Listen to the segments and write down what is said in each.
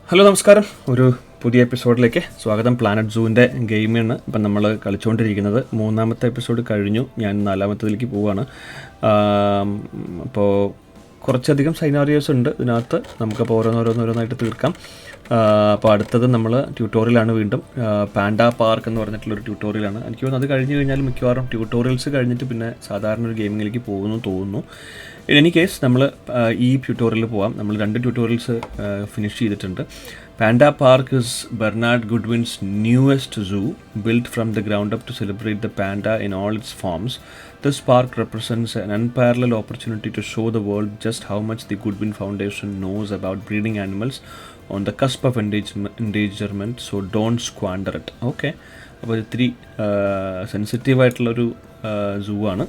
Hello നമസ്കാരം. ഒരു പുതിയ എപ്പിസോഡിലേക്ക് സ്വാഗതം. പ്ലാനറ്റ് സൂവിൻ്റെ ഗെയിമാണ് ഇപ്പം നമ്മൾ കളിച്ചുകൊണ്ടിരിക്കുന്നത്. മൂന്നാമത്തെ എപ്പിസോഡ് കഴിഞ്ഞു, ഞാൻ നാലാമത്തേതിലേക്ക് പോവുകയാണ്. അപ്പോൾ കുറച്ചധികം സൈനാറിയോസ് ഉണ്ട് ഇതിനകത്ത്. നമുക്കപ്പോൾ ഓരോന്നോരോന്നായിട്ട് തീർക്കാം. അപ്പോൾ അടുത്തത് നമ്മൾ ട്യൂട്ടോറിയലാണ്. വീണ്ടും പാൻഡ പാർക്ക് എന്ന് പറഞ്ഞിട്ടുള്ളൊരു ട്യൂട്ടോറിയലാണ്. എനിക്ക് തോന്നുന്നു അത് കഴിഞ്ഞ് കഴിഞ്ഞാൽ മിക്കവാറും ട്യൂട്ടോറിയൽസ് കഴിഞ്ഞിട്ട് പിന്നെ സാധാരണ ഒരു ഗെയിമിങ്ങിലേക്ക് തോന്നുന്നു. ഇൻ എനി കേസ് നമ്മൾ ഈ ട്യൂട്ടോറിയലിൽ പോവാം. നമ്മൾ 2 ട്യൂട്ടോറിയൽസ് ഫിനിഷ് ചെയ്തിട്ടുണ്ട്. Panda Park is Bernard Goodwin's newest zoo, built from the ground up to celebrate the panda in all its forms. This park represents an unparalleled opportunity to show the world just how much the Goodwin Foundation knows about breeding animals on the cusp of endangerment, so don't squander it. Okay, അപ്പോൾ ഇത്തിരി sensitive ആയിട്ടുള്ളൊരു സൂ ആണ്.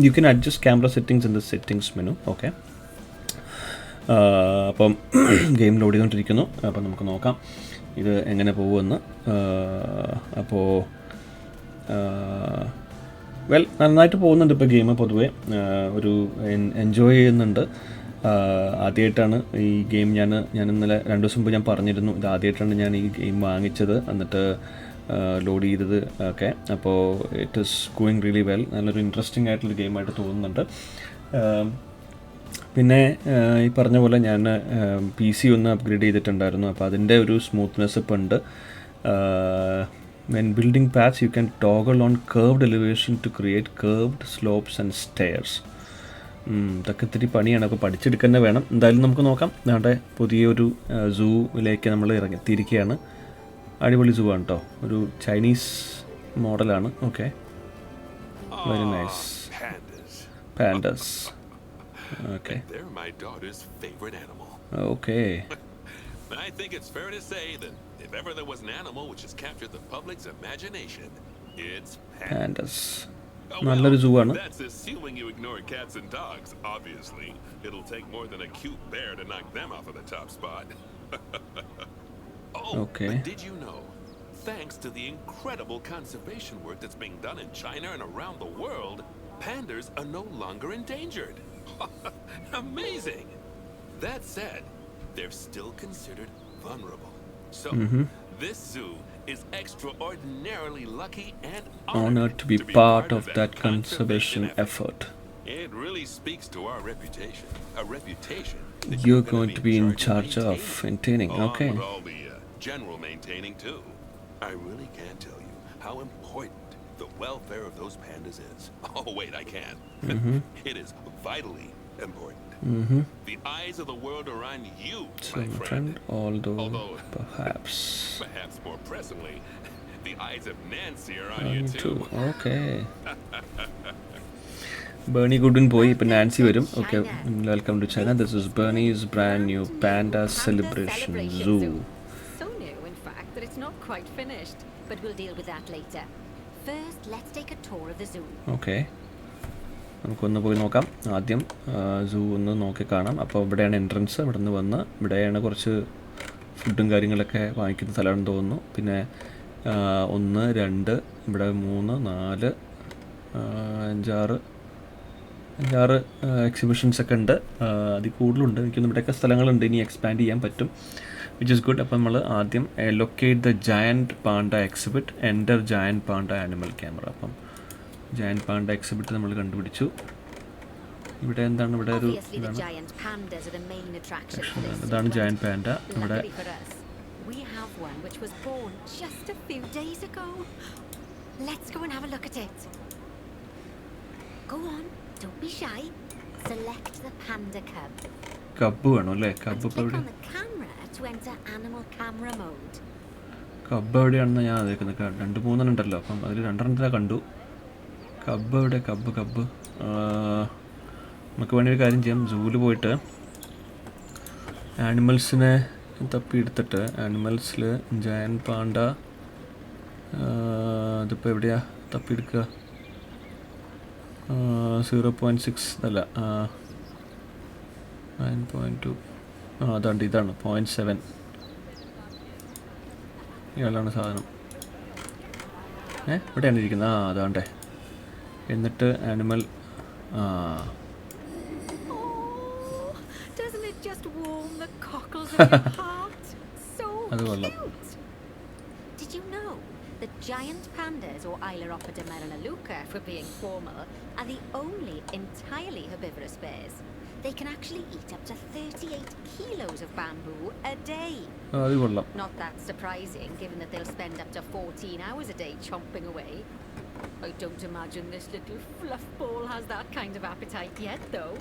You can adjust camera settings in the settings menu. Okay, അപ്പം game load ചെയ്തുകൊണ്ടിരിക്കുന്നു. അപ്പം നമുക്ക് നോക്കാം ഇത് എങ്ങനെ പോകുമെന്ന്. അപ്പോൾ നന്നായിട്ട് പോകുന്നുണ്ട് ഇപ്പോൾ ഗെയിം. പൊതുവെ ഒരു എൻജോയ് ചെയ്യുന്നുണ്ട്. ആദ്യമായിട്ടാണ് ഈ ഗെയിം ഞാൻ ഇന്നലെ 2 ദിവസം മുമ്പ് ഞാൻ പറഞ്ഞിരുന്നു, ഇത് ആദ്യമായിട്ടാണ് ഞാൻ ഈ ഗെയിം വാങ്ങിച്ചത്, എന്നിട്ട് ലോഡ് ചെയ്തത് ഒക്കെ. അപ്പോൾ it is going really well. നല്ലൊരു ഇൻട്രസ്റ്റിംഗ് ആയിട്ടുള്ളൊരു ഗെയിമായിട്ട് തോന്നുന്നുണ്ട്. പിന്നെ ഈ പറഞ്ഞ പോലെ ഞാൻ PC ഒന്ന് അപ്ഗ്രേഡ് ചെയ്തിട്ടുണ്ടായിരുന്നു. അപ്പോൾ അതിൻ്റെ ഒരു സ്മൂത്ത്നെസ് ഇപ്പോൾ ഉണ്ട്. When building paths you can toggle on curved elevation to create curved slopes and stairs. ഇതൊക്കെ ഇത്തിരി പണിയാണ്, അപ്പോൾ പഠിച്ചെടുക്കുക തന്നെ വേണം. എന്തായാലും നമുക്ക് നോക്കാം. നമ്മുടെ പുതിയൊരു സൂവിലേക്ക് നമ്മൾ എത്തിയിരിക്കുകയാണ്. അടിപൊളി സൂ ആണ് കേട്ടോ, ഒരു ചൈനീസ് മോഡലാണ്. Okay, very nice. Pandas. Okay. They're my daughter's favorite animal. Okay. I think it's fair to say that if ever there was an animal which has captured the public's imagination, it's pandas. നല്ലൊരു സൂ ആണ്. That's assuming you ignore cats and dogs. Obviously, it'll take more than a cute bear to knock them off of the top spot. Okay. But did you know, thanks to the incredible conservation work that's being done in China and around the world, pandas are no longer endangered. Amazing! That said, they're still considered vulnerable. So, this zoo is extraordinarily lucky and honored to be part of that conservation effort. It really speaks to our reputation. A reputation you're going to be in charge of maintaining. Okay. With all the general maintaining too. I really can't tell you how important the welfare of those pandas is. Oh wait, I can. It is vitally important. The eyes of the world are on you, So my friend. although perhaps more pressingly, the eyes of Nancy are on you too. Okay. Bernie Goodwin boy, ipo Nancy varum. Okay, welcome to China. This is Bernie's brand new Panda Celebration Zoo. So new, in fact, that it's not quite finished, but we'll deal with that later. First, let's take a tour of the zoo. Okay. നമുക്കൊന്ന് പോയി നോക്കാം. ആദ്യം സൂ ഒന്ന് നോക്കി കാണാം. അപ്പോൾ ഇവിടെയാണ് entrance. ഇവിടെ നിന്ന് വന്ന് ഇവിടെയാണ് കുറച്ച് ഫുഡും കാര്യങ്ങളൊക്കെ വാങ്ങിക്കുന്ന സ്ഥലമാണെന്ന് തോന്നുന്നു. പിന്നെ 1 2 ഇവിടെ 3 4 5 6 എക്സിബിഷൻസ് ഒക്കെ ഉണ്ട്. അതിൽ കൂടുതലുണ്ട്. എനിക്കൊന്നും ഇവിടെയൊക്കെ സ്ഥലങ്ങളുണ്ട്, ഇനി എക്സ്പാൻഡ് ചെയ്യാൻ പറ്റും, വിച്ച് ഇസ് ഗുഡ്. അപ്പോൾ നമ്മൾ ആദ്യം locate the giant Panda exhibit, enter giant Panda animal camera. അപ്പം ജയൻറ്റ് പാണ്ട എക്സിബിറ്റ് നമ്മൾ കണ്ടുപിടിച്ചു. ഇവിടെ എന്താണ്, ഇവിടെ ഒരു ഇതാണ് ജയൻറ്റ് പാൻഡ. ഇവിടെ കബ്ബ് വേണം അല്ലേ? കബ്ബ് ഇപ്പോൾ ഇവിടെ, കബ്ബ് എവിടെയാണെന്ന് ഞാൻ അതേക്കുന്നത്. 2-3 ഉണ്ടല്ലോ, അപ്പം അതിൽ 2 കണ്ടു. കബ്ബ് എവിടെ? കബ്ബ് നമുക്ക് വേണ്ടി ഒരു കാര്യം ചെയ്യാം. സൂവിൽ പോയിട്ട് ആനിമൽസിനെ തപ്പിയെടുത്തിട്ട് ആനിമൽസിൽ ജയൻറ്റ് പാണ്ട അതിപ്പോൾ എവിടെയാണ് തപ്പിയെടുക്കുക? 0.6 അല്ല, 9.2. അതാണ്ട് ഇതാണ് 0.7. ഇയാളാണ് സാധനം. ഇവിടെയാണ് ഇരിക്കുന്നത്. അതാണ്ടേ. എന്നിട്ട് animal Doesn't it just warm the cockles of your heart? So അത് കൊള്ളാം. cute! Did you know that giant pandas, or Ailuropoda melanoluca for being formal, are the only entirely herbivorous bears? They can actually eat up to 38 kilos of bamboo a day. അത് കൊള്ളാം. Not that surprising, given that they'll spend up to 14 hours a day chomping away. I don't imagine this little fluff ball has that kind of appetite yet, though.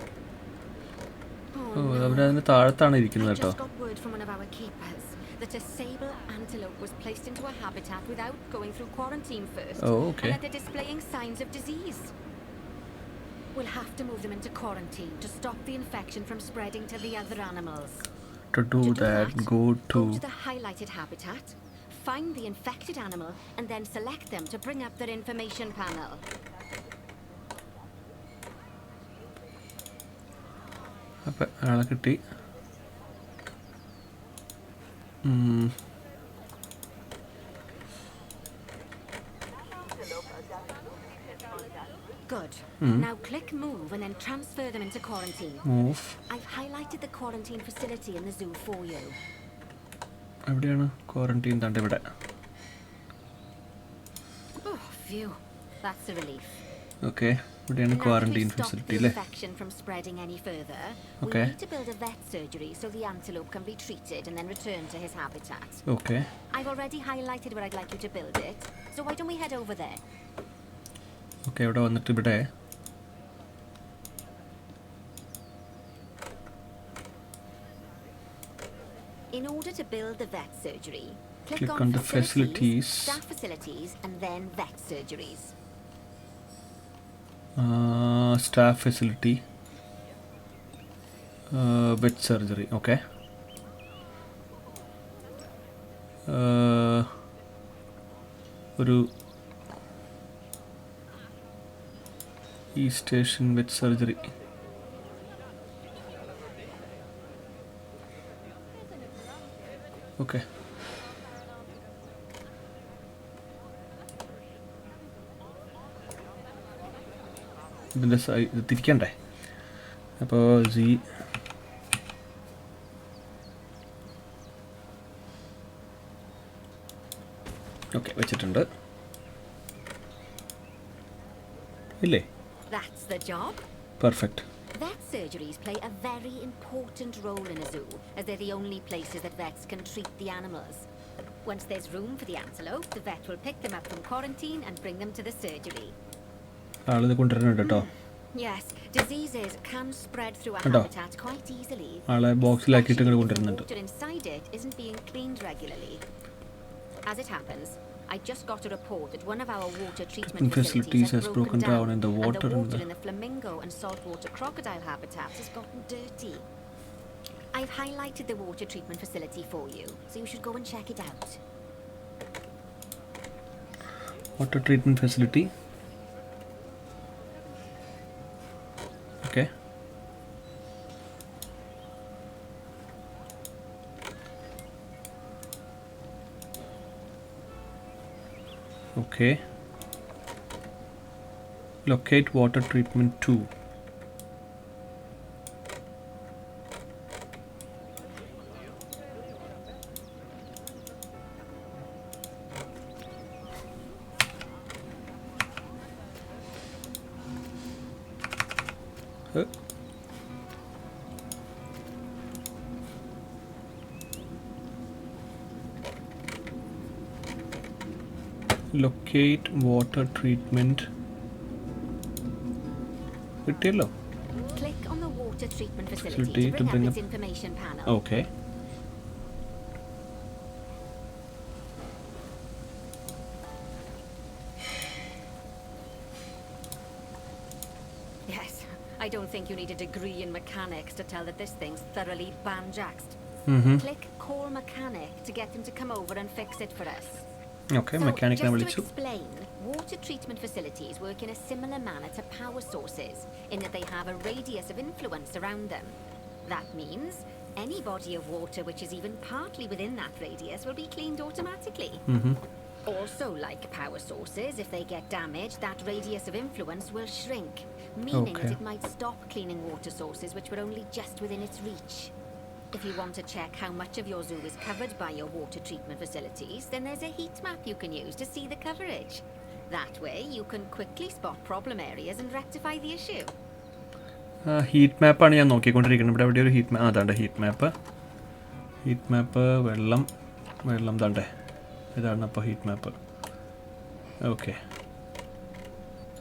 അവരതിന് താഴത്താണ് ഇരിക്കുന്നത് I കേട്ടോ. just got word from one of our keepers that a sable antelope was placed into a habitat without going through quarantine first. Oh, okay. And that they're displaying signs of disease. We'll have to move them into quarantine to stop the infection from spreading to the other animals. To do that, go to to the highlighted habitat, find the infected animal, and then select them to bring up their information panel. അപ്പം ആളെ കിട്ടി. Good. Now click move and then transfer them into quarantine. Move. I've highlighted the quarantine facility in the zoo for you. എവിടെയാണ് quarantine? തണ്ട് ഇവിടെ. Oh, phew. That's a relief. Okay, ഇവിടെയാണ് Now, quarantine to stop facility the അല്ലേ? infection from spreading any further, Okay. we need to build a vet surgery so the antelope can be treated and then returned to his habitat. Okay, I've already highlighted where I'd like you to build it, so why don't we head over there? Okay. ഇവിടെ വന്നിട്ട് ഇവിടെ In order to build the vet surgery, Click on the facilities. staff facilities, and then vet surgeries. Staff facility, vet surgery. Okay, ഒരു ഈ station wet surgery. Okay, ഇതിൻ്റെ ഇത് തിരിക്കണ്ടേ? അപ്പോൾ C okay വെച്ചിട്ടുണ്ട്. ഇല്ലേ? That's the job. Perfect. Vet surgeries play a very important role in a zoo, as they're the only places that vets can treat the animals. Once there's room for the antelope, the vet will pick them up from quarantine and bring them to the surgery. ആളിത് കൊണ്ടുവരുന്നുണ്ട് കേട്ടോ. Yes, diseases can spread through a Hello. habitat quite easily. ആളെ ബോക്സിലാക്കിയിട്ട് ഇങ്ങോട്ട് especially if the കൊണ്ടുവരുന്നുണ്ട്. water inside it isn't being cleaned regularly. As it happens, I just got a report that one of our water treatment facilities has broken down in the water and the in water the- in the flamingo and saltwater crocodile habitats has gotten dirty. I've highlighted the water treatment facility for you, so you should go and check it out. Water treatment facility. Okay, okay. Locate water treatment 2. Locate water treatment കിട്ടിയല്ലോ. Click on the water treatment facility Facility to to bring bring up up- its information panel. Okay, Yes, I don't think you need a degree in mechanics to tell that this thing's thoroughly banjaxed. Click call mechanic to get him to come over and fix it for us. Okay. So, മെക്കാനിക്കിനെ just to വിളിച്ചു. explain, water treatment facilities work in a similar manner to power sources, in that they have a radius of influence around them. That means any body of water which is even partly within that radius will be cleaned automatically. Also, like power sources, if they get damaged, that radius of influence will shrink, meaning Okay. that it might stop cleaning water sources which were only just within its reach. If you want to check how much of your zoo is covered by your water treatment facilities, then there's a heat map you can use to see the coverage. That way, you can quickly spot problem areas and rectify the issue. Heat മാപ്പാണ് ഞാൻ നോക്കിക്കൊണ്ടിരിക്കുന്നത്. ഇവിടെ എവിടെ ഒരു heat map, അതാണ്ട് heat map വെള്ളം താണ്ടേ, ഇതാണ് അപ്പോൾ heat map. Okay,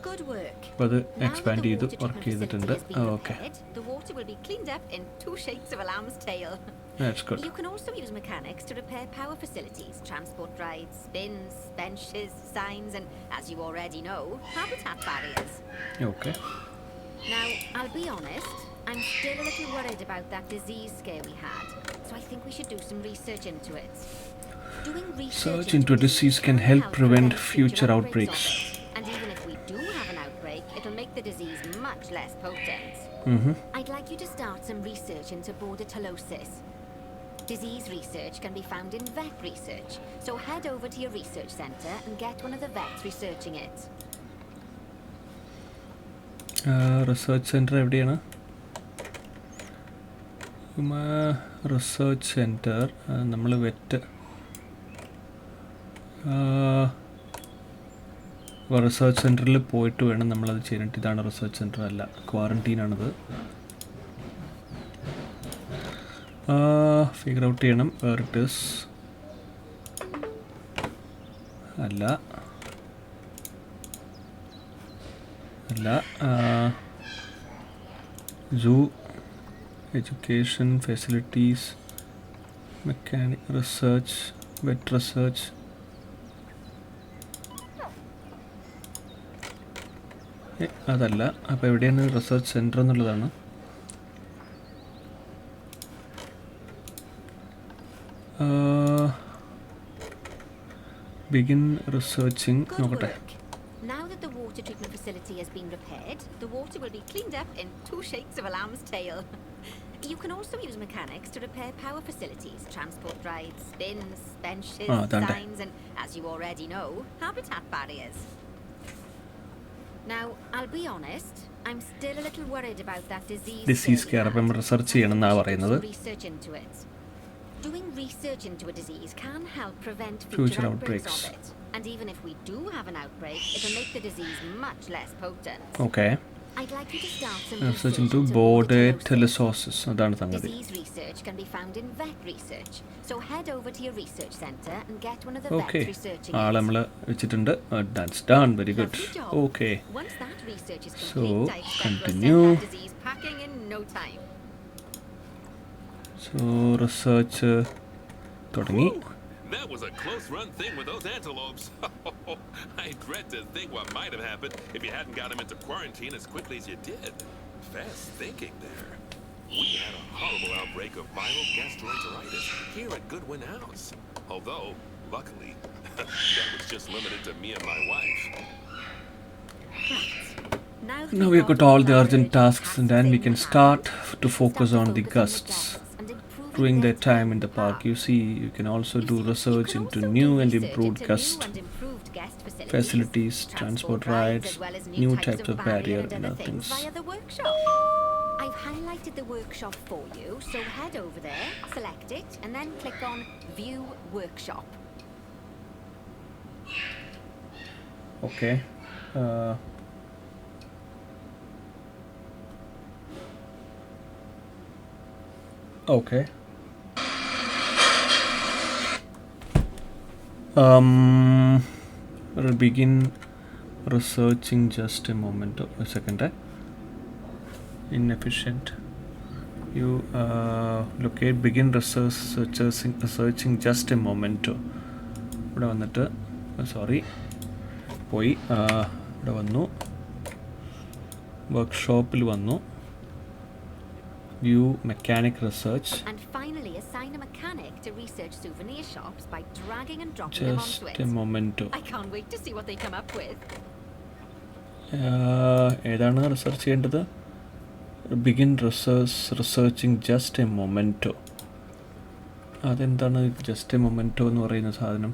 Good work. അപ്പോൾ അത് എക്സ്പാൻഡ് ചെയ്ത് വർക്ക് ചെയ്തിട്ടുണ്ട്. Okay, The water will be cleaned up in 2 shakes of a lamb's tail. that's good. You can also use mechanics to repair power facilities, transport rides, bins, benches, signs, and, as you already know, habitat barriers. Okay. Now, I'll be honest, I'm still a little worried about that disease scare we had, so I think we should do some research into it. Doing research into a disease can help prevent future outbreaks. of it. And even if we do have an outbreak, it'll make the disease much less potent. I'd like you to start some research into bordetalosis. Disease research can be found in vet research, so head over to your research centre and get one of the vets researching it. Research centre എവിടെയാണ്? Research centre നമ്മൾ vet research സെൻറ്ററിൽ പോയിട്ട് വേണം നമ്മളത് ചെയ്യാനായിട്ട്. ഇതാണ് research centre അല്ല, ക്വാറൻറ്റീനാണത്. ഫിഗർ ഔട്ട് ചെയ്യണം വേർ ഇറ്റ് ഈസ്. അല്ല zoo, education facilities, mechanic research, vet research. അതല്ല, അപ്പോൾ എവിടെയാണ് റിസർച്ച് സെൻറ്റർ എന്നുള്ളതാണ്. ബിഗിൻ റിസർച്ചിങ് നോക്കട്ടെ. Now that the water treatment facility has been repaired, the water will be cleaned up in 2 shakes of a lamb's tail. You can also use mechanics to repair power facilities, transport rides, bins, benches, signs, and, as you already know, habitat barriers. Now, I'll be honest, I'm still a little worried about that disease scare. അപ്പം research ചെയ്യണം എന്നാണ് പറയുന്നത്. Research into it. Doing research into a disease can help prevent future outbreaks of it. And even if we do have an outbreak, it'll make the disease much less potent. Okay. I'd like you to start some research into bordetalosis. അതാണ് സംഗതി. Disease research can be found in vet research. So head over to your research center and get one of the vets researching it. ആളെ നമ്മൾ വെച്ചിട്ടുണ്ട്. That's done. Very good. Okay. Once that research is complete, So, I expect continue. we'll send that disease packing in no time. So, research തുടങ്ങി. That was a close-run thing with those antelopes. I dread to think what might have happened if you hadn't got them into quarantine as quickly as you did. Fast thinking there. We had a horrible outbreak of viral gastroenteritis here at Goodwin House. Although, luckily, that was just limited to me and my wife. Now we've got all the urgent tasks and then we can start to focus on the guests. During their time in the park, you see, you can also do research into new and improved guest facilities, transport rides, new types of barrier and other things. I've highlighted the workshop for you, so head over there, select it, and then click on View Workshop. Okay. Okay. We'll begin researching just a moment. A second. Inefficient. You locate begin researching just a moment. ഇവിടെ വന്നിട്ട് sorry പോയി ഇവിടെ വന്നു, വർക്ക്ഷോപ്പിൽ വന്നു, view mechanic research. And finally assign a mechanic to research souvenir shops by dragging and dropping them onto Just it. a moment. I can't wait to see what they come up with. ഏതാണ് research ചെയ്യേണ്ടത്? Begin researching just A memento. അതെന്താണ് just A memento എന്ന് പറയുന്ന സാധനം?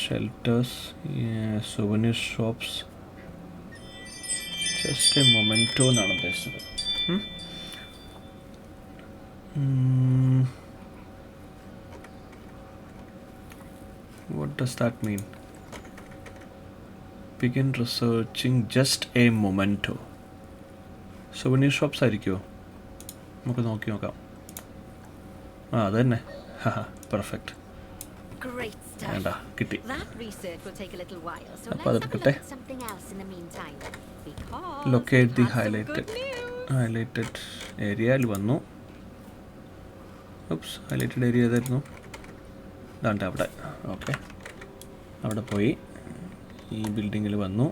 Shelters, souvenir shops, just A memento എന്നാണ് ഉദ്ദേശിച്ചത്. What does that mean? Begin researching just a momento. Souvenir shops ആയിരിക്കുമോ? നമുക്ക് നോക്കി നോക്കാം. അത് തന്നെ. പെർഫെക്റ്റ്. Great stuff. വേണ്ട കിട്ടി. That research will take a little while, so അപ്പോൾ let's have a അതെടുക്കട്ടെ. look at something else in the meantime. Because Locate the we've had some good news. highlighted ഏരിയയിൽ വന്നു. ഓപ്സ് ഹൈലൈറ്റഡ് ഏരിയ ഏതായിരുന്നു? ഇതാണ്ട് അവിടെ. Okay, അവിടെ പോയി ഈ ബിൽഡിങ്ങിൽ വന്നു.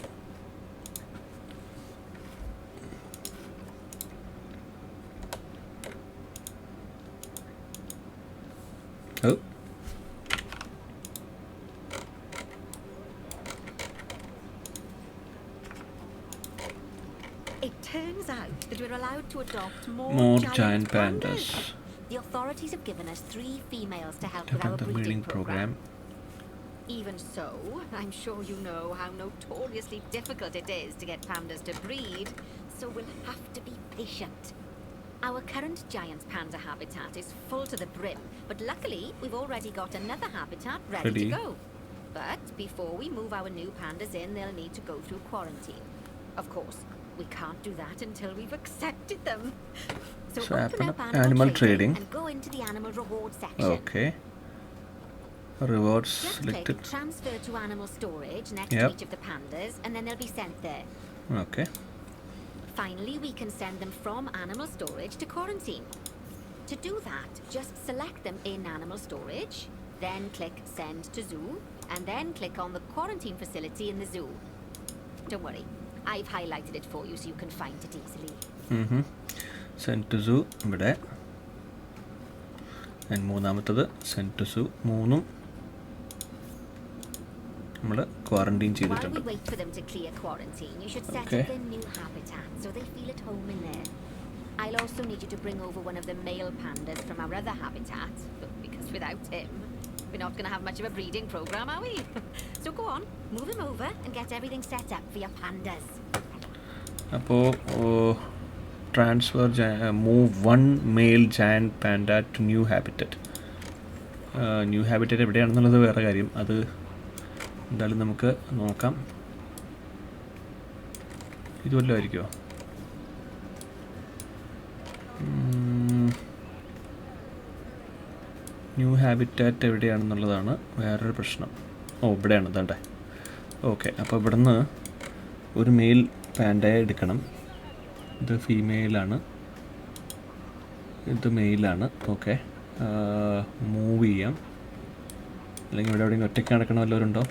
ഓ, It turns out that we're allowed to adopt more more giant pandas. The authorities have given us 3 females to help To with our the breeding breeding program. program. Even so, I'm sure you know how notoriously difficult it is to get pandas to breed, so we'll have to be patient. Our current giant panda habitat is full to the brim, but luckily we've already got another habitat ready to go. But before we move our new pandas in, they'll need to go through quarantine. Of course, we can't do that until we've accepted them. So open up animal trading and go into the animal reward section. Okay. Rewards Just selected. click transfer to animal storage next Yep. to each of the pandas, and then they'll be sent there. Okay. Finally, we can send them from animal storage to quarantine. To do that, just select them in animal storage, then click send to zoo, and then click on the quarantine facility in the zoo. Don't worry, I've highlighted it for you so you can find it easily. Send to zoo ഇവിടെ. മൂന്നാമത്തത് send to zoo. മൂന്നും നമ്മൾ quarantine While ചെയ്തിട്ടുണ്ട്. we wait for them to clear quarantine, you should set Okay. up their new habitat so they feel at home in there. I'll also need you to bring over one of the male pandas from our other habitat, because without him, we're not going to have much of a breeding program, are we? So go on, move him over and get everything set up for your pandas. അപ്പോൾ transfer move 1 male giant panda to new habitat. New habitat എവിടെയാണെന്നുള്ളത് വേറെ കാര്യം. അത് എന്തായാലും നമുക്ക് നോക്കാം. ഇത് വല്ലതും ആയിരിക്കുമോ? ന്യൂ ഹാബിറ്റാറ്റ് എവിടെയാണെന്നുള്ളതാണ് വേറൊരു പ്രശ്നം. ഇവിടെയാണ് ഇതാണ്ടേ. ഓക്കെ, അപ്പോൾ ഇവിടുന്ന് ഒരു മെയിൽ പാൻഡയെ എടുക്കണം. ഇത് ഫീമെയിലാണ്, ഇത് മെയിലാണ്. ഓക്കെ, മൂവ് ചെയ്യാം. അല്ലെങ്കിൽ ഇവിടെ എവിടെയെങ്കിലും ഒറ്റയ്ക്ക് നടക്കണ വല്ലവരുണ്ടോ?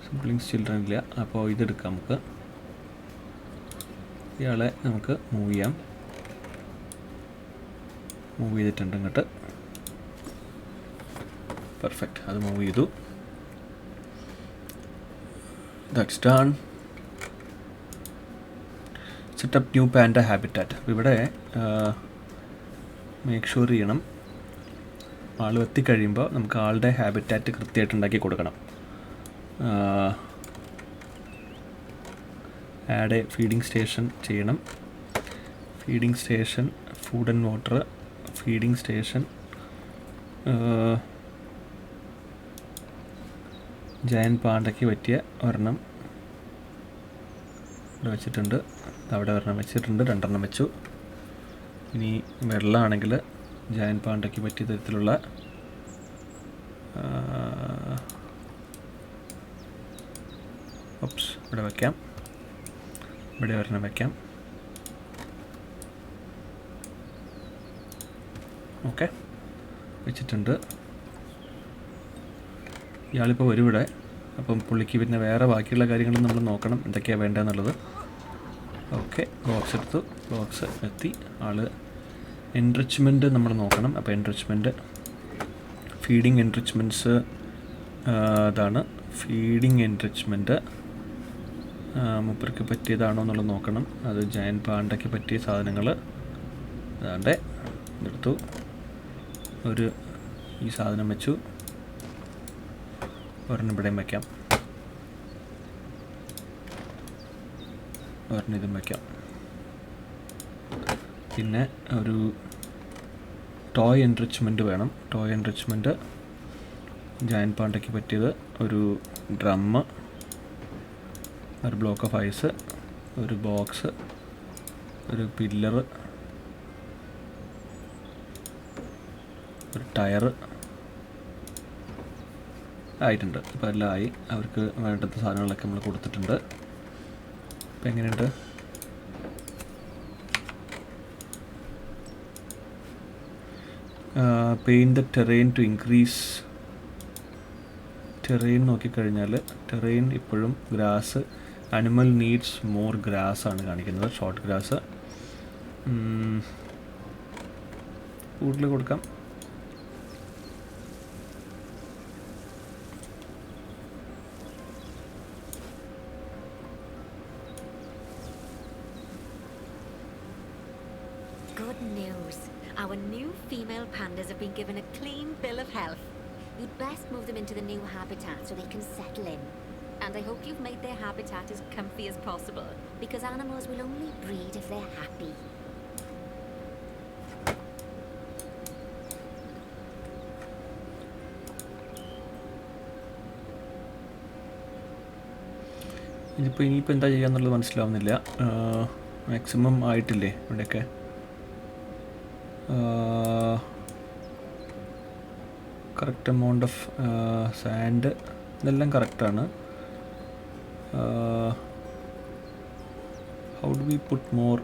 സിബ്ലിങ്സ് ചിൽഡ്രൻ ഇല്ല. അപ്പോൾ ഇതെടുക്കാം നമുക്ക്. ഇയാളെ നമുക്ക് മൂവ് ചെയ്യാം. മൂവ് ചെയ്തിട്ടുണ്ട് ഇങ്ങോട്ട്. പെർഫെക്റ്റ്, അത് മൂവ് ചെയ്തു. That's done. Setup new panda habitat. ഇവിടെ മേക്ക് ഷുവർ ചെയ്യണം ആൾ എത്തിക്കഴിയുമ്പോൾ നമുക്ക് ആളുടെ ഹാബിറ്റാറ്റ് കൃത്യമായിട്ട് ഉണ്ടാക്കി കൊടുക്കണം. ആഡ് എ ഫീഡിങ് സ്റ്റേഷൻ ചെയ്യണം. Feeding station, food and water, feeding station, giant പാണ്ടയ്ക്ക് പറ്റിയ ഒരെണ്ണം ഇവിടെ വെച്ചിട്ടുണ്ട്. അവിടെ ഒരെണ്ണം വെച്ചിട്ടുണ്ട്, 2 എണ്ണം വെച്ചു. ഇനി വെള്ളമാണെങ്കിൽ ജയൻറ്റ് പാണ്ടയ്ക്ക് പറ്റിയ തരത്തിലുള്ള ഇവിടെ വയ്ക്കാം. ഇവിടെ ഒരെണ്ണം വയ്ക്കാം. ഓക്കെ, വെച്ചിട്ടുണ്ട്. ഇയാളിപ്പോൾ വരും ഇവിടെ. അപ്പം പുള്ളിക്ക് പിന്നെ വേറെ ബാക്കിയുള്ള കാര്യങ്ങളും നമ്മൾ നോക്കണം, എന്തൊക്കെയാണ് വേണ്ടതെന്നുള്ളത്. ഓക്കെ, ബോക്സ് എടുത്തു, ബോക്സ് എത്തി. ആൾ എൻറിച്ച്മെൻറ്റ് നമ്മൾ നോക്കണം. അപ്പോൾ എൻറിച്ച്മെൻറ്റ്, ഫീഡിങ് എൻറിച്ച്മെൻറ്റ്സ് അതാണ്. ഫീഡിങ് എൻറിച്ച്മെൻറ്റ് മൂപ്പർക്ക് പറ്റിയതാണോ എന്നുള്ളത് നോക്കണം. അത് ജയൻറ്റ് പാണ്ടയ്ക്ക് പറ്റിയ സാധനങ്ങൾ അതാണ്ട് എടുത്തു. ഈ സാധനം വെച്ചു. ഒരെണ്ണം ഇവിടെയും വയ്ക്കാം, ഒരെണ്ണം ഇതും വയ്ക്കാം. പിന്നെ ഒരു ടോയ് എൻറിച്ച്മെൻറ്റ് വേണം. ടോയ് എൻറിച്ച്മെൻറ്റ് ജയൻറ്റ് പാണ്ടയ്ക്ക് പറ്റിയത് ഒരു ഡ്രമ്മ്, ഒരു ബ്ലോക്ക് ഓഫ് ഐസ്, ഒരു ബോക്സ്, ഒരു പില്ലർ, ഒരു ടയർ ആയിട്ടുണ്ട്. ഇപ്പോൾ എല്ലാം ആയി. അവർക്ക് വേണ്ടുന്ന സാധനങ്ങളൊക്കെ നമ്മൾ കൊടുത്തിട്ടുണ്ട്. അപ്പോൾ എങ്ങനെയുണ്ട്? Paint the terrain to increase. Terrain നോക്കിക്കഴിഞ്ഞാൽ ടെറൈൻ ഇപ്പോഴും grass, animal needs more grass ആണ് കാണിക്കുന്നത്. ഷോർട്ട് ഗ്രാസ് കൂടുതൽ കൊടുക്കാം. Good news. Our new female pandas have been given a clean bill of health. You'd best move them into the new habitat so they can settle in. And I hope you've made their habitat as comfy as possible, because animals will only breed if they're happy. ഇനിയിപ്പോൾ എന്താ ചെയ്യാന്നുള്ളത് മനസ്സിലാവുന്നില്ല. Maximum ആയിട്ടില്ലേ ഇവിടെയൊക്കെ? Correct amount of sand, ഇതെല്ലാം കറക്റ്റാണ്. How do we put more?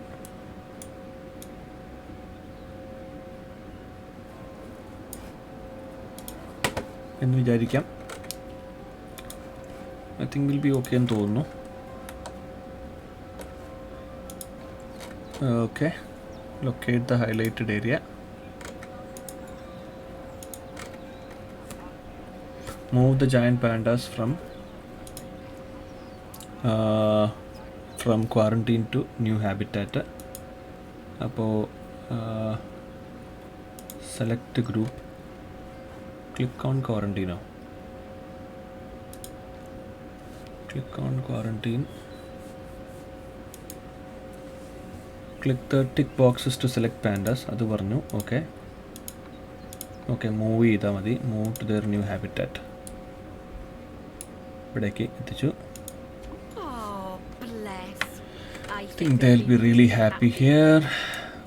എന്ന് വിചാരിക്കാം. I think will be okay എന്ന് തോന്നുന്നു. Okay, locate the highlighted area. Move the giant pandas from quarantine to new habitat. അപ്പോൾ select group, click on quarantine. Click on quarantine. Click the tick boxes to select pandas. അത് പറഞ്ഞു. Okay move ചെയ്താൽ മതി. Move to their new habitat. ഇവിടേക്ക് എത്തിച്ചു. I think they'll be really happy here.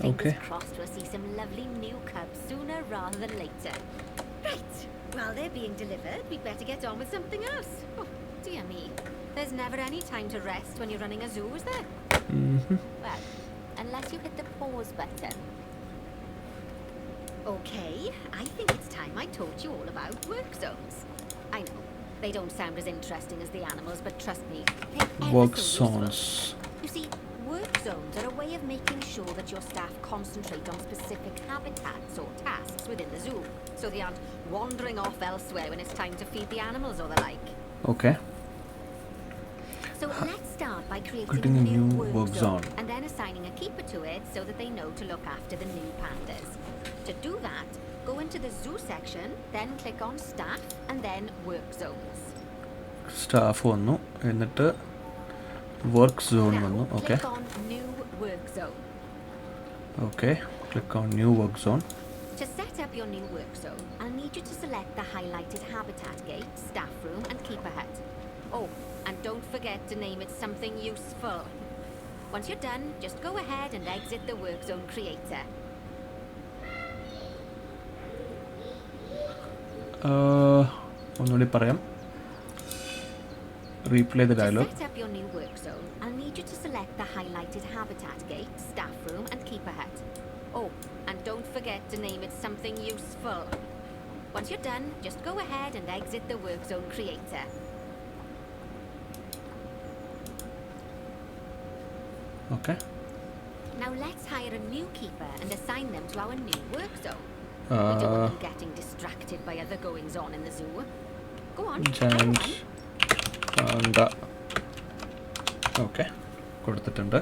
Okay. Crossed we'll see some lovely new cubs sooner rather than later. Right. While they're being delivered, we'd better get on with something else. Oh, dear me. There's never any time to rest when you're running a zoo, is there? Well, unless you hit the pause button. Okay, I think it's time I told you all about work zones. I know, they don't sound as interesting as the animals, but trust me, they're ever Work so zones. useful. You see, work zones are a way of making sure that your staff concentrate on specific habitats or tasks within the zoo, so they aren't wandering off elsewhere when it's time to feed the animals or the like. Okay. So let's start by creating Creating a new work work zone. zone and then assigning a keeper to it so that they know to look after the new pandas. To do that, go into the zoo section, then click on staff and then work zones. Staff വന്നു, എന്നിട്ട് work zone വന്നു. Now okay click on new work zone. Okay, click on new work zone. To set up your new work zone, I'll need you to select the highlighted habitat gate, staff room and keeper hut. Oh, and don't forget to name it something useful. Once you're done, just go ahead and exit the work zone creator. ഒന്നുകൂടി പറയാം. Replay the dialogue. To set up your new work zone, I'll need you to select the highlighted habitat gate, staff room and keeper hut. Oh, and don't forget to name it something useful. Once you're done, just go ahead and exit the work zone creator. Okay. Now let's hire a new keeper and assign them to our new work zone. We don't want them getting distracted by other goings on in the zoo. Go on. Giant Panda. Okay, കൊടുത്തിട്ടുണ്ട്.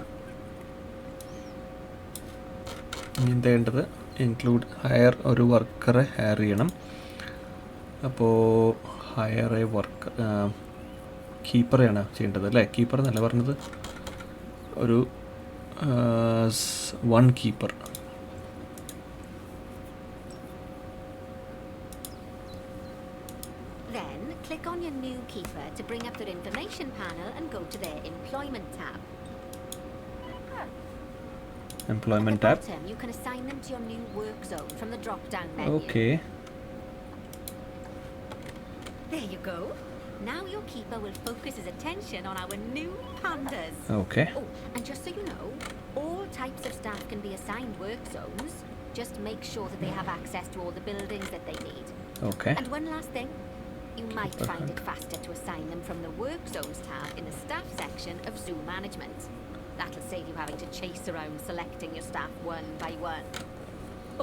ഇനി എന്താ വേണ്ടത്? Include higher, ഒരു വർക്കറെ higher ചെയ്യണം. അപ്പോൾ higher A work, കീപ്പറെയാണ് ചെയ്യേണ്ടത് അല്ലേ? Keeper എന്നല്ല പറഞ്ഞത്, ഒരു 1 keeper. keeper to bring up their information panel and go to their employment tab. Employment At the tab. bottom, you can assign them to your new work zone from the drop-down menu. Okay. There you go. Now your keeper will focus his attention on our new pandas. Okay. Oh, and just so you know, all types of staff can be assigned work zones. Just make sure that they have access to all the buildings that they need. Okay. And one last thing. You might find it faster to assign them from the Work Zones tab in the Staff section of Zoo Management. That'll save you having to chase around selecting your staff one by one.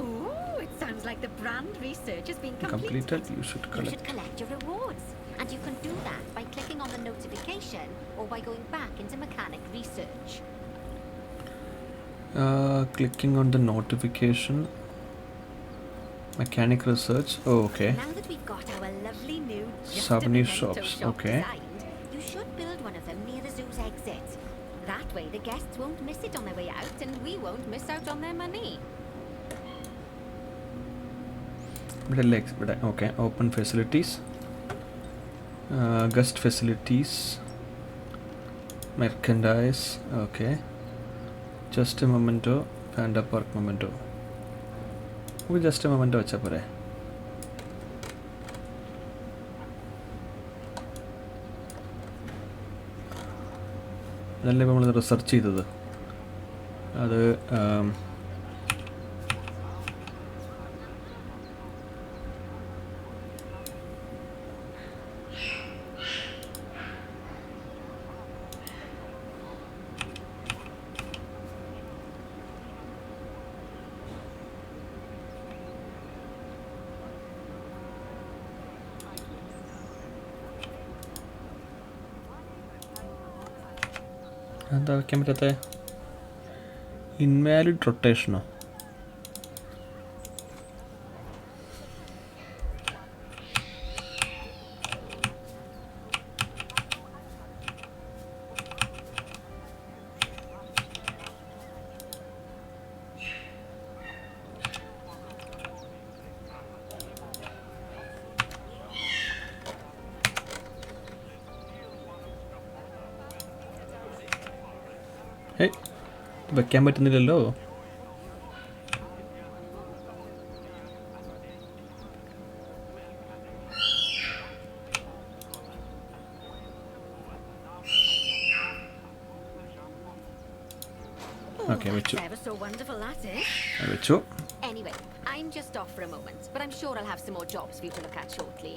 Oh, it sounds like the brand research has been completed. You should You collect. should collect your rewards. And you can do that by clicking on the notification or by going back into mechanic research. Clicking on the notification. Mechanic research. Oh, okay. Now that we've got our lovely new Souvenir Just a Memento shops, shop okay. designed, you should build one of them near the zoo's exit. That way the guests won't miss it on their way out and we won't miss out on their money. Okay. Open facilities. Guest facilities. Merchandise. Okay. Just a memento. Panda Park memento. Just a memento വെച്ചാൽ പോരെ. അതല്ലേ നമ്മൾ research ചെയ്തത്. അത് എന്താ വയ്ക്കാൻ പറ്റാത്ത invalid റൊട്ടേഷനോ? വെക്കാൻ പറ്റുന്നില്ലല്ലോ. Okay, that's ever so wonderful, that is. വെച്ചു. Anyway, I'm just off for a moment, but I'm sure I'll have some more jobs for you to look at shortly.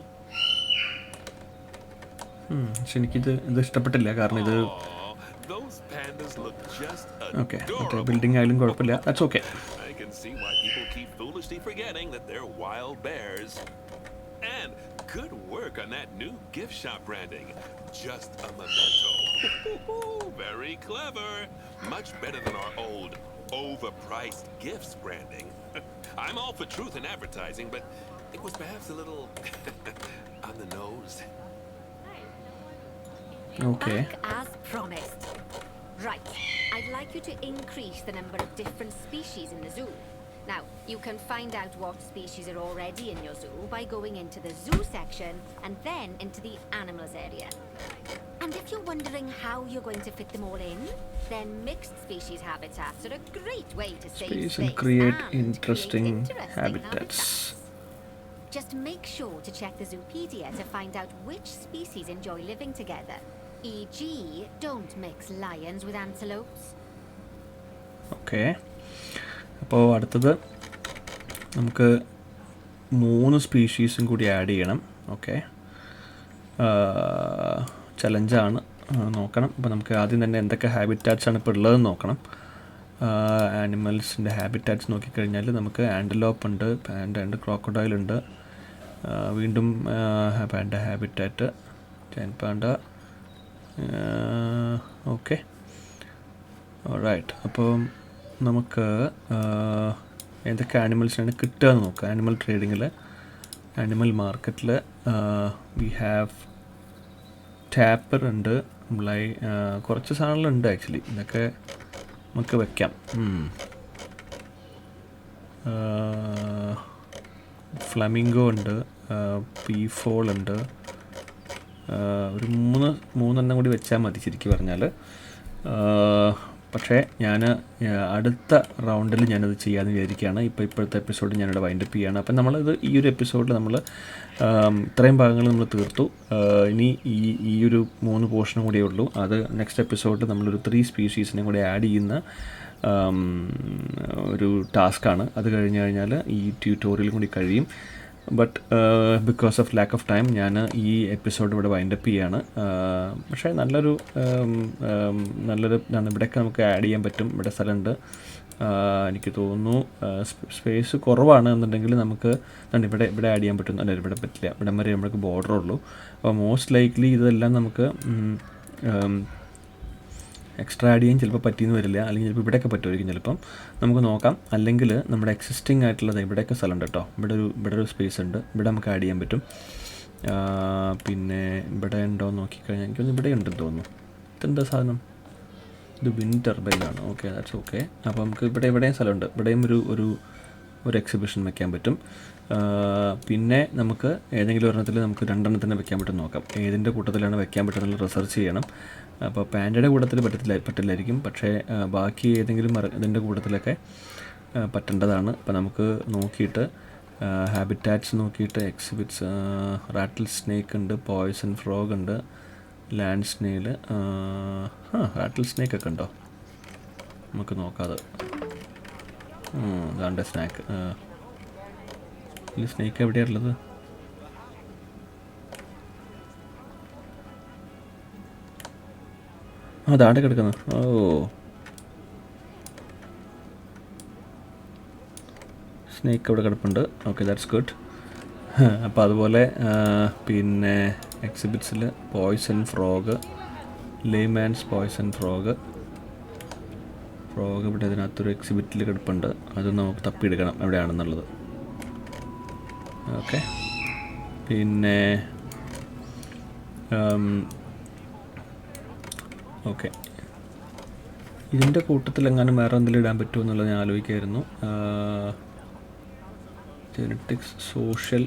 പക്ഷെ എനിക്കിത് ഇഷ്ടപ്പെട്ടില്ല, കാരണം ഇത് Those pandas look just okay മറ്റേ adorable. Building ആയാലും കുഴപ്പമില്ല. That's okay. I can see why people keep foolishly forgetting that they're wild bears. And good work on that new gift shop branding. Just a memento. Very clever. Much better than our old overpriced gifts branding. I'm all for truth in advertising, but it was perhaps a little on the nose. Okay. Back as promised. Right, I'd like you to increase the number of different species in the zoo. Now, you can find out what species are already in your zoo by going into the zoo section and then into the animals area. And if you're wondering how you're going to fit them all in, then mixed species habitats are a great way to save Space space and create and interesting interesting habitats. Just make sure to check the Zoopedia to find out which species enjoy living together. E.g., don't mix lions with antelopes. Okay, അപ്പോൾ അടുത്തത് നമുക്ക് 3 സ്പീഷീസും കൂടി add ചെയ്യണം. Okay, ചലഞ്ചാണ്, നോക്കണം. അപ്പോൾ നമുക്ക് ആദ്യം തന്നെ എന്തൊക്കെ ഹാബിറ്റാറ്റ്സ് ആണ് ഇപ്പോൾ ഉള്ളതെന്ന് നോക്കണം. ആനിമൽസിൻ്റെ ഹാബിറ്റാറ്റ്സ് നോക്കിക്കഴിഞ്ഞാൽ നമുക്ക് ആൻറ്റലോപ്പ് ഉണ്ട്, പാൻഡ ഉണ്ട്, ക്രോക്കഡൈൽ ഉണ്ട്, വീണ്ടും panda habitat, giant panda. Okay, right. അപ്പോൾ നമുക്ക് ഏതൊക്കെ ആനിമൽസിനാണ് കിട്ടുക എന്ന് നോക്കാം. ആനിമൽ ട്രേഡിങ്ങിൽ, ആനിമൽ മാർക്കറ്റിൽ വി ഹാവ് ടാപ്പർ ഉണ്ട്, കുറച്ച് സാധനങ്ങളുണ്ട് ആക്ച്വലി. ഇതൊക്കെ നമുക്ക് വയ്ക്കാം. ഫ്ലമിംഗോ ഉണ്ട്, പീഫോൾ ഉണ്ട്, ഒരു മൂന്നെണ്ണം കൂടി വെച്ചാൽ മതി ശരിക്കും പറഞ്ഞാൽ. പക്ഷേ ഞാൻ അടുത്ത റൗണ്ടിൽ ഞാനത് ചെയ്യാമെന്ന് വിചാരിക്കുകയാണ്. ഇപ്പോഴത്തെ എപ്പിസോഡ് ഞാനിവിടെ വൈൻഡപ്പ് ചെയ്യുകയാണ്. അപ്പം നമ്മളിത് ഈ ഒരു എപ്പിസോഡിൽ നമ്മൾ ഇത്രയും ഭാഗങ്ങൾ നമ്മൾ തീർത്തു. ഇനി ഈ ഒരു 3 പോർഷനും കൂടിയേ ഉള്ളൂ. അത് നെക്സ്റ്റ് എപ്പിസോഡിൽ നമ്മളൊരു 3 സ്പീഷീസിനെ കൂടി ആഡ് ചെയ്യുന്ന ഒരു ടാസ്ക്കാണ്. അത് കഴിഞ്ഞ് കഴിഞ്ഞാൽ ഈ ട്യൂട്ടോറിയൽ കൂടി കഴിയും. But because of lack of time ഞാൻ ഈ എപ്പിസോഡ് ഇവിടെ വൈൻഡപ്പ് ചെയ്യുകയാണ്. പക്ഷേ നല്ലൊരു ഇവിടെയൊക്കെ നമുക്ക് ആഡ് ചെയ്യാൻ പറ്റും. ഇവിടെ സ്ഥലമുണ്ട്. എനിക്ക് തോന്നുന്നു സ്പേസ് കുറവാണ് എന്നുണ്ടെങ്കിൽ നമുക്ക് ഇവിടെ ആഡ് ചെയ്യാൻ പറ്റും. അല്ല, ഇവിടെ പറ്റില്ല. ഇവിടെ വരെ നമുക്ക് ബോർഡർ ഉള്ളൂ. അപ്പോൾ മോസ്റ്റ് ലൈക്ലി ഇതെല്ലാം നമുക്ക് എക്സ്ട്രാ ആഡ് ചെയ്യാൻ ചിലപ്പോൾ പറ്റിയെന്ന് വരില്ല. അല്ലെങ്കിൽ ചിലപ്പോൾ ഇവിടെയൊക്കെ പറ്റുമായിരിക്കും. ചിലപ്പം നമുക്ക് നോക്കാം. അല്ലെങ്കിൽ നമ്മുടെ എക്സിസ്റ്റിംഗ് ആയിട്ടുള്ളത് ഇവിടെയൊക്കെ സ്ഥലമുണ്ട് കേട്ടോ. ഇവിടെ ഒരു സ്പേസ് ഉണ്ട്. ഇവിടെ നമുക്ക് ആഡ് ചെയ്യാൻ പറ്റും. പിന്നെ ഇവിടെ ഉണ്ടോ എന്ന് നോക്കിക്കഴിഞ്ഞാൽ എനിക്കൊന്ന് ഇവിടെ ഉണ്ടെന്ന് തോന്നുന്നു. ഇതെന്താ സാധനം? ഇത് വിൻഡ് ടർബൈനാണ്. Okay, that's okay. അപ്പോൾ നമുക്ക് ഇവിടെയും സ്ഥലമുണ്ട്. ഇവിടെയും ഒരു എക്സിബിഷൻ വയ്ക്കാൻ പറ്റും. പിന്നെ നമുക്ക് ഏതെങ്കിലും ഒരെണ്ണത്തിൽ നമുക്ക് 2 എണ്ണത്തിന് വെക്കാൻ പറ്റും നോക്കാം. ഏതിൻ്റെ കൂട്ടത്തിലാണ് വെക്കാൻ പറ്റുന്നത് റിസർച്ച് ചെയ്യണം. അപ്പോൾ പാൻഡയുടെ കൂട്ടത്തിൽ പറ്റില്ലായിരിക്കും. പക്ഷേ ബാക്കി ഏതെങ്കിലും ഇതിൻ്റെ കൂട്ടത്തിലൊക്കെ പറ്റേണ്ടതാണ്. അപ്പോൾ നമുക്ക് നോക്കിയിട്ട് ഹാബിറ്റാറ്റ്സ് നോക്കിയിട്ട് എക്സിബിറ്റ്സ് റാറ്റിൽ സ്നേക്ക് ഉണ്ട്, പോയ്സൺ ഫ്രോഗ് ഉണ്ട്, ലാൻഡ് സ്നെയിൽ. റാറ്റിൽ സ്നേക്ക് ഒക്കെ ഉണ്ടോ? നമുക്ക് നോക്കാതെ. അതാണ്ട് സ്നാക്ക്. ഈ സ്നേക്ക് എവിടെയാണുള്ളത്? അതാണ്ട് കിടക്കുന്നത്. സ്നേക്ക് അവിടെ കിടപ്പുണ്ട്. Okay, that's good. അപ്പോൾ അതുപോലെ പിന്നെ എക്സിബിറ്റ്സിൽ poison frog, Lehmann's poison frog ഇവിടെ ഇതിനകത്തൊരു എക്സിബിറ്റിൽ കിടപ്പുണ്ട്. അത് നമുക്ക് തപ്പിയെടുക്കണം എവിടെയാണെന്നുള്ളത്. ഓക്കെ, പിന്നെ ഓക്കെ, ഇതിൻ്റെ കൂട്ടത്തിലെങ്ങാനും വേറെ എന്തെങ്കിലും ഇടാൻ പറ്റുമോ എന്നുള്ളത് ഞാൻ ആലോചിക്കായിരുന്നു. ജെനറ്റിക്സ്, സോഷ്യൽ,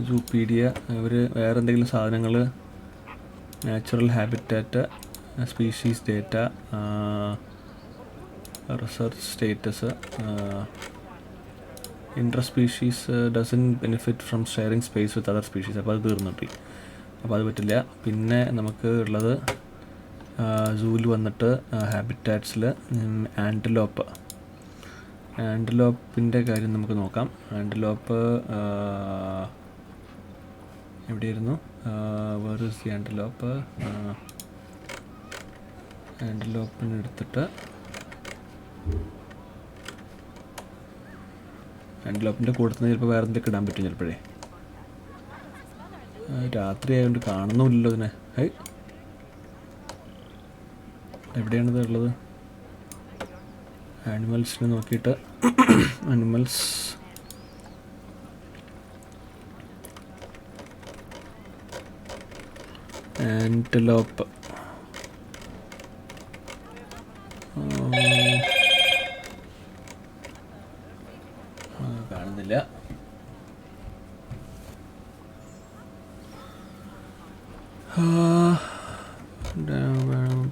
സൂപ്പീഡിയ, ഇവർ വേറെ എന്തെങ്കിലും സാധനങ്ങൾ, natural habitat, species data, research status, intra species doesn't benefit from sharing space with other species. അപ്പോൾ അത് തീർന്നിട്ട്, അപ്പോൾ അത് പറ്റില്ല. പിന്നെ നമുക്ക് ഉള്ളത് സൂവിൽ വന്നിട്ട് ഹാബിറ്റാറ്റ്സിൽ ആൻറ്റലോപ്പിൻ്റെ കാര്യം നമുക്ക് നോക്കാം. ആൻറ്റലോപ്പ് എവിടെയായിരുന്നു? Where is the antelope? ആൻറ്റലോപ്പിനെ എടുത്തിട്ട് ആൻറ്റലോപ്പിൻ്റെ കൂട്ടത്തിൽ ചിലപ്പോൾ വേറെ എന്തൊക്കെ ഇടാൻ പറ്റും. ചിലപ്പോഴേ രാത്രി ആയതുകൊണ്ട് കാണുന്നുമില്ലല്ലോ ഇതിനെ. എവിടെയാണിത് ഉള്ളത്? ആനിമൽസിനെ നോക്കിയിട്ട് ആനിമൽസ് ആൻറ്റലോപ്പ് കാണുന്നില്ല.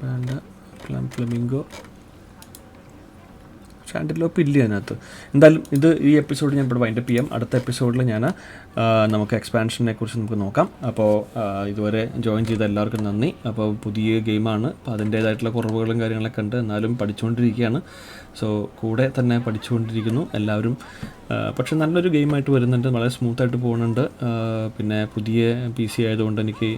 പാൻഡ, ഫ്ലമിംഗോ, ആൻറ്റലോപ്പ് ഇല്ല അതിനകത്ത്. എന്തായാലും ഈ എപ്പിസോഡ് ഞാൻ ഇവിടെ വൈൻഡപ്പ് ചെയ്യാം. അടുത്ത എപ്പിസോഡിൽ ഞാൻ നമുക്ക് എക്സ്പാൻഷനെ കുറിച്ച് നമുക്ക് നോക്കാം. അപ്പോൾ ഇതുവരെ ജോയിൻ ചെയ്ത എല്ലാവർക്കും നന്ദി. അപ്പോൾ പുതിയ ഗെയിമാണ്. അപ്പോൾ അതിൻ്റേതായിട്ടുള്ള കുറവുകളും കാര്യങ്ങളൊക്കെ ഉണ്ട്. എന്നാലും പഠിച്ചുകൊണ്ടിരിക്കുകയാണ്. സോ കൂടെ തന്നെ പഠിച്ചുകൊണ്ടിരിക്കുന്നു എല്ലാവരും. പക്ഷെ നല്ലൊരു ഗെയിമായിട്ട് വരുന്നുണ്ട്. വളരെ സ്മൂത്തായിട്ട് പോകുന്നുണ്ട്. പിന്നെ പുതിയ PC ആയതുകൊണ്ട് എനിക്ക്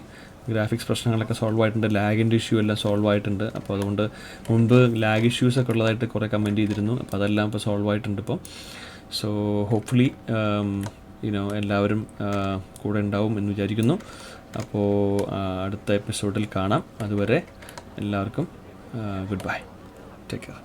ഗ്രാഫിക്സ് പ്രശ്നങ്ങളൊക്കെ സോൾവ് ആയിട്ടുണ്ട്. ലാഗിൻ്റെ ഇഷ്യൂ എല്ലാം സോൾവ് ആയിട്ടുണ്ട്. അപ്പോൾ അതുകൊണ്ട് മുൻപ് ലാഗ് ഇഷ്യൂസൊക്കെ ഉള്ളതായിട്ട് കുറേ കമൻറ്റ് ചെയ്തിരുന്നു. അപ്പോൾ അതെല്ലാം ഇപ്പോൾ സോൾവ് ആയിട്ടുണ്ട് ഇപ്പോൾ. സോ ഹോപ്പ്ഫുള്ളി എല്ലാവരും കൂടെ ഉണ്ടാവും എന്ന് വിചാരിക്കുന്നു. അപ്പോൾ അടുത്ത എപ്പിസോഡിൽ കാണാം. അതുവരെ എല്ലാവർക്കും ഗുഡ് ബൈ. Take care.